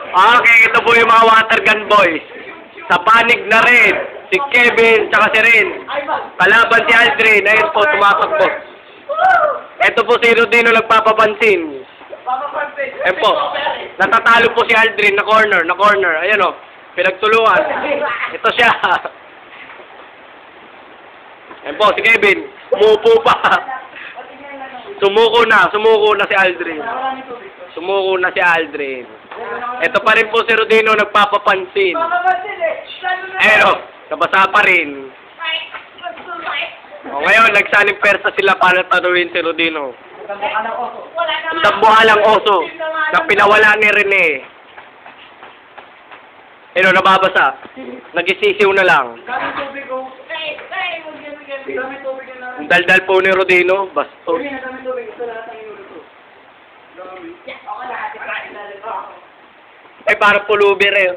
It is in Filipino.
Okay, ito po yung mga water gun boys. Sa panig na rin, si Kevin, tsaka si Rin. Kalaban si Aldrin, ayun po, tumatakbo. Ito po si Rodino nagpapapansin. Ayun po, natatalo po si Aldrin na corner. Ayan o, pinagtulungan. Ito siya. Ayun po, si Kevin, umupo pa. Sumuko na si Aldrin. Ito pa rin po si Rodino nagpapapansin. Ayun o, nabasa pa rin. O ngayon, nagsaling persa sila para taruin si Rodino. Tambuhalang oso na pinawala ni Rene. Ayun o, nababasa. Nagisisiw na lang. Ang daldal po ni Rodino, basto. Ay, parang pulubi rin.